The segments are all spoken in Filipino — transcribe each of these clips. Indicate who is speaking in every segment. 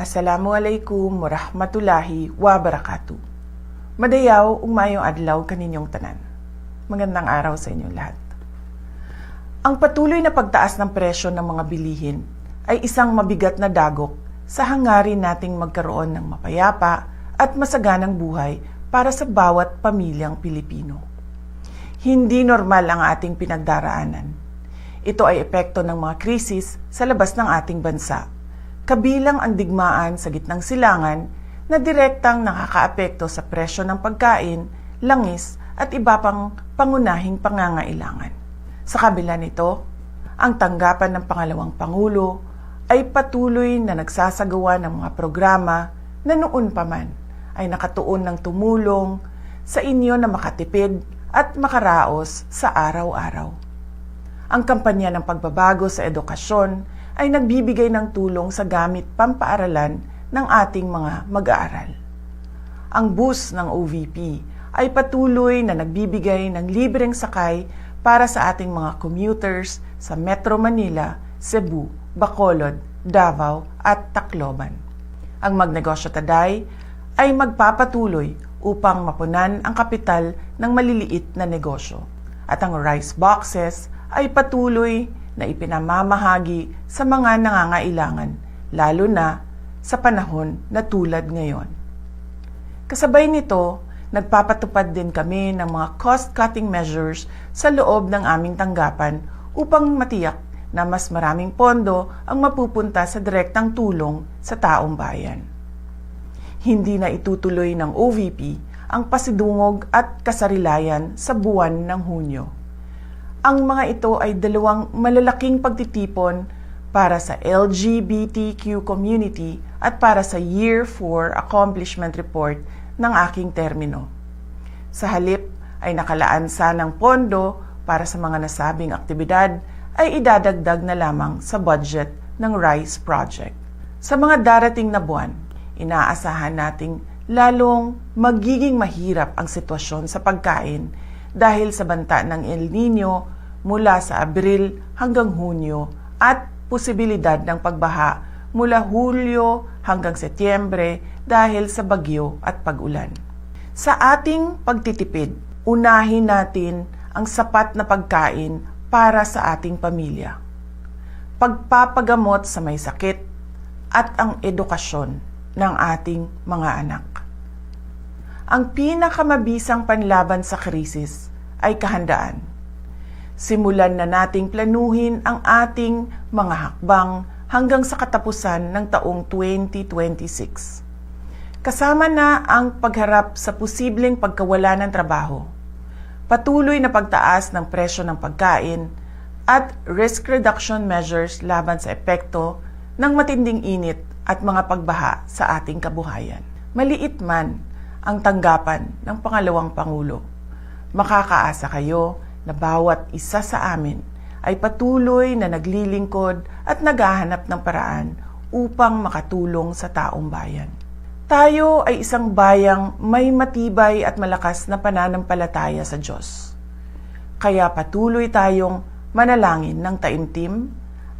Speaker 1: Assalamualaikum warahmatullahi wabarakatuh. Madayaw ug maayong adlaw kaninyong tanan. Magandang araw sa inyong lahat. Ang patuloy na pagtaas ng presyo ng mga bilihin ay isang mabigat na dagok sa hangarin nating magkaroon ng mapayapa at masaganang buhay para sa bawat pamilyang Pilipino. Hindi normal ang ating pinagdaraanan. Ito ay epekto ng mga krisis sa labas ng ating bansa, kabilang ang digmaan sa gitnang silangan na direktang nakakaapekto sa presyo ng pagkain, langis at iba pang pangunahing pangangailangan. Sa kabila nito, ang tanggapan ng pangalawang Pangulo ay patuloy na nagsasagawa ng mga programa na noon pa man ay nakatuon ng tumulong sa inyo na makatipid at makaraos sa araw-araw. Ang kampanya ng pagbabago sa edukasyon ay nagbibigay ng tulong sa gamit pampaaralan ng ating mga mag-aaral. Ang bus ng OVP ay patuloy na nagbibigay ng libreng sakay para sa ating mga commuters sa Metro Manila, Cebu, Bacolod, Davao at Tacloban. Ang Magnegosyo Taday ay magpapatuloy upang mapunan ang kapital ng maliliit na negosyo. At ang rice boxes ay patuloy na ipinamamahagi sa mga nangangailangan, lalo na sa panahon na tulad ngayon. Kasabay nito, nagpapatupad din kami ng mga cost-cutting measures sa loob ng aming tanggapan upang matiyak na mas maraming pondo ang mapupunta sa direktang tulong sa taong bayan. Hindi na itutuloy ng OVP ang pasidungog at kasarilayan sa buwan ng Hunyo. Ang mga ito ay dalawang malalaking pagtitipon para sa LGBTQ community at para sa Year 4 Accomplishment Report ng aking termino. Sa halip ay nakalaan sanang pondo para sa mga nasabing aktibidad ay idadagdag na lamang sa budget ng RICE Project. Sa mga darating na buwan, inaasahan nating lalong magiging mahirap ang sitwasyon sa pagkain dahil sa banta ng El Nino mula sa Abril hanggang Hunyo at posibilidad ng pagbaha mula Hulyo hanggang Setyembre dahil sa bagyo at pag-ulan. Sa ating pagtitipid, unahin natin ang sapat na pagkain para sa ating pamilya, pagpapagamot sa may sakit at ang edukasyon ng ating mga anak. Ang pinakamabisang panlaban sa krisis ay kahandaan. Simulan na nating planuhin ang ating mga hakbang hanggang sa katapusan ng taong 2026. Kasama na ang pagharap sa posibleng pagkawala ng trabaho, patuloy na pagtaas ng presyo ng pagkain, at risk reduction measures laban sa epekto ng matinding init at mga pagbaha sa ating kabuhayan. Maliit man ang tanggapan ng pangalawang Pangulo, makakaasa kayo na bawat isa sa amin ay patuloy na naglilingkod at naghahanap ng paraan upang makatulong sa taong bayan. Tayo ay isang bayang may matibay at malakas na pananampalataya sa Diyos. Kaya patuloy tayong manalangin ng taimtim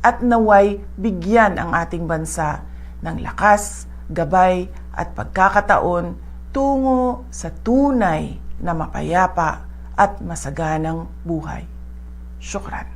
Speaker 1: at naway bigyan ang ating bansa ng lakas, gabay at pagkakataon tungo sa tunay na mapayapa at masaganang buhay. Syukran.